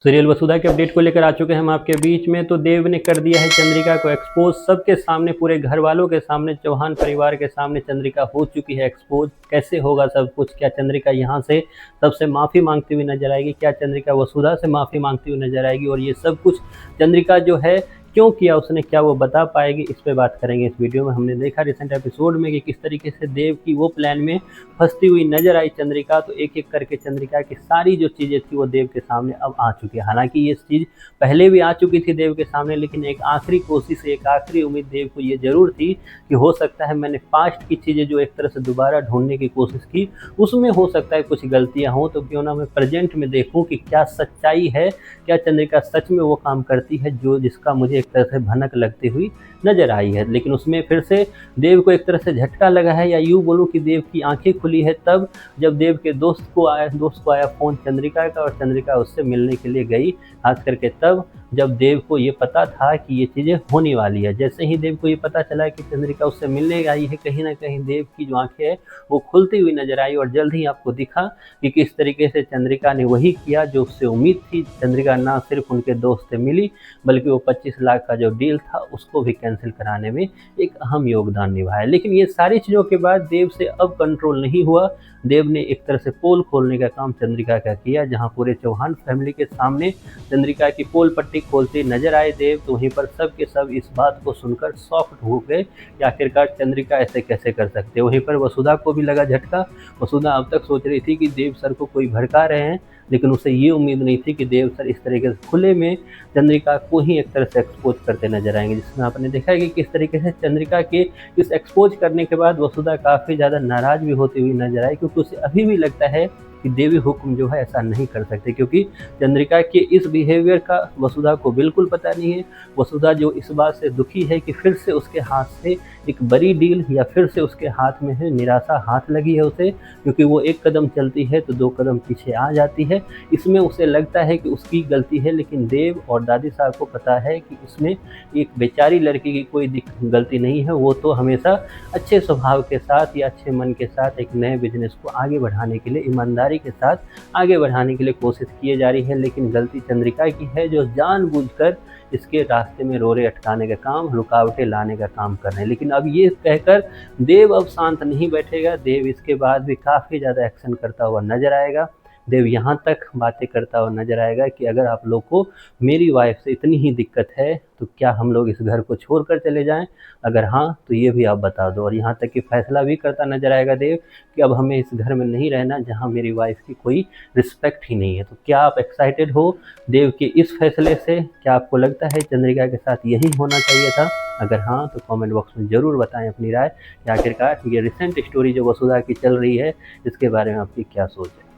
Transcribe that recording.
Serial वसुधा के update को लेकर आ चुके हैं हम आपके बीच में। तो देव ने कर दिया है चंद्रिका को एक्सपोज, सबके सामने, पूरे घर वालों के सामने, चौहान परिवार के सामने चंद्रिका हो चुकी है एक्सपोज। कैसे होगा सब कुछ? क्या चंद्रिका यहाँ से सबसे माफ़ी मांगती हुई नजर आएगी? क्या चंद्रिका वसुधा से माफ़ी मांगती हुई नजर आएगी? और ये सब कुछ चंद्रिका जो है क्यों किया उसने, क्या वो बता पाएगी? इस पे बात करेंगे इस वीडियो में। हमने देखा रिसेंट एपिसोड में कि किस तरीके से देव की वो प्लान में फंसती हुई नजर आई चंद्रिका। तो एक एक करके चंद्रिका की सारी जो चीज़ें थी वो देव के सामने अब आ चुकी है। हालांकि ये चीज़ पहले भी आ चुकी थी देव के सामने, लेकिन एक आखिरी कोशिश, एक आखिरी उम्मीद देव को ये जरूर थी कि हो सकता है मैंने पास्ट की चीज़ें जो एक तरह से दोबारा ढूंढने की कोशिश की, उसमें हो सकता है कुछ गलतियां हों, तो क्यों ना मैं प्रेजेंट में देखूं कि क्या सच्चाई है, क्या चंद्रिका सच में वो काम करती है जो जिसका मुझे एक तरह से भनक लगती हुई नजर आई है। लेकिन उसमें फिर से देव को एक तरह से झटका लगा है, या यूँ बोलूँ कि देव की आंखें खुली है तब जब देव के दोस्त को आया फ़ोन चंद्रिका का, और चंद्रिका उससे मिलने के लिए गई। खास करके तब जब देव को ये पता था कि ये चीज़ें होने वाली है। जैसे ही देव को ये पता चला कि चंद्रिका उससे मिलने आई है, कहीं ना कहीं देव की जो आंखें हैं वो खुलती हुई नजर आई, और जल्द ही आपको दिखा कि किस तरीके से चंद्रिका ने वही किया जो उससे उम्मीद थी। चंद्रिका ना सिर्फ उनके दोस्त से मिली, बल्कि वो 25 लाख का जो डील था उसको भी कैंसिल कराने में एक अहम योगदान निभाया। लेकिन ये सारी चीज़ों के बाद देव से अब कंट्रोल नहीं हुआ। देव ने एक तरह से पोल खोलने का काम चंद्रिका का किया, जहां पूरे चौहान फैमिली के सामने चंद्रिका की पोल पट्टी खोलते नजर आए देव। तो वहीं पर सब के सब इस बात को सुनकर सॉफ्ट हो गए कि आखिरकार चंद्रिका ऐसे कैसे कर सकते। वहीं पर वसुधा को भी लगा झटका। वसुधा अब तक सोच रही थी कि देव सर को कोई भड़का रहे हैं, लेकिन उसे ये उम्मीद नहीं थी कि देव सर इस तरीके से खुले में चंद्रिका को ही एक तरह से एक्सपोज करते नजर आएंगे। जिसमें आपने देखा है कि किस तरीके से चंद्रिका के इस एक्सपोज करने के बाद वसुधा काफ़ी ज़्यादा नाराज़ भी होती हुई नजर आई, क्योंकि उसे अभी भी लगता है कि देवी हुक्म जो है ऐसा नहीं कर सकते, क्योंकि चंद्रिका के इस बिहेवियर का वसुधा को बिल्कुल पता नहीं है। वसुधा जो इस बात से दुखी है कि फिर से उसके हाथ से एक बड़ी डील, या फिर से उसके हाथ में है निराशा हाथ लगी है उसे, क्योंकि वो एक कदम चलती है तो 2 कदम पीछे आ जाती है। इसमें उसे लगता है कि उसकी गलती है, लेकिन देव और दादी साहब को पता है कि इसमें एक बेचारी लड़की की कोई गलती नहीं है। वो तो हमेशा अच्छे स्वभाव के साथ या अच्छे मन के साथ एक नए बिजनेस को आगे बढ़ाने के लिए, ईमानदारी के साथ आगे बढ़ाने के लिए कोशिश किए जा रही है। लेकिन गलती चंद्रिका की है, जो जानबूझकर इसके रास्ते में रोड़े अटकाने का काम, रुकावटें लाने का काम कर रहे हैं। लेकिन अब ये कहकर देव अब शांत नहीं बैठेगा। देव इसके बाद भी काफ़ी ज़्यादा एक्शन करता हुआ नजर आएगा। देव यहाँ तक बातें करता हुआ नजर आएगा कि अगर आप लोग को मेरी वाइफ से इतनी ही दिक्कत है तो क्या हम लोग इस घर को छोड़कर चले जाएं? अगर हाँ तो ये भी आप बता दो। और यहाँ तक कि फैसला भी करता नजर आएगा देव कि अब हमें इस घर में नहीं रहना जहाँ मेरी वाइफ की कोई रिस्पेक्ट ही नहीं है। तो क्या आप एक्साइटेड हो देव के इस फैसले से? क्या आपको लगता है चंद्रिका के साथ यही होना चाहिए था? अगर हाँ तो कमेंट बॉक्स में ज़रूर बताएं अपनी राय कि आखिरकार ये रिसेंट स्टोरी जो वसुधा की चल रही है इसके बारे में आपकी क्या सोच है।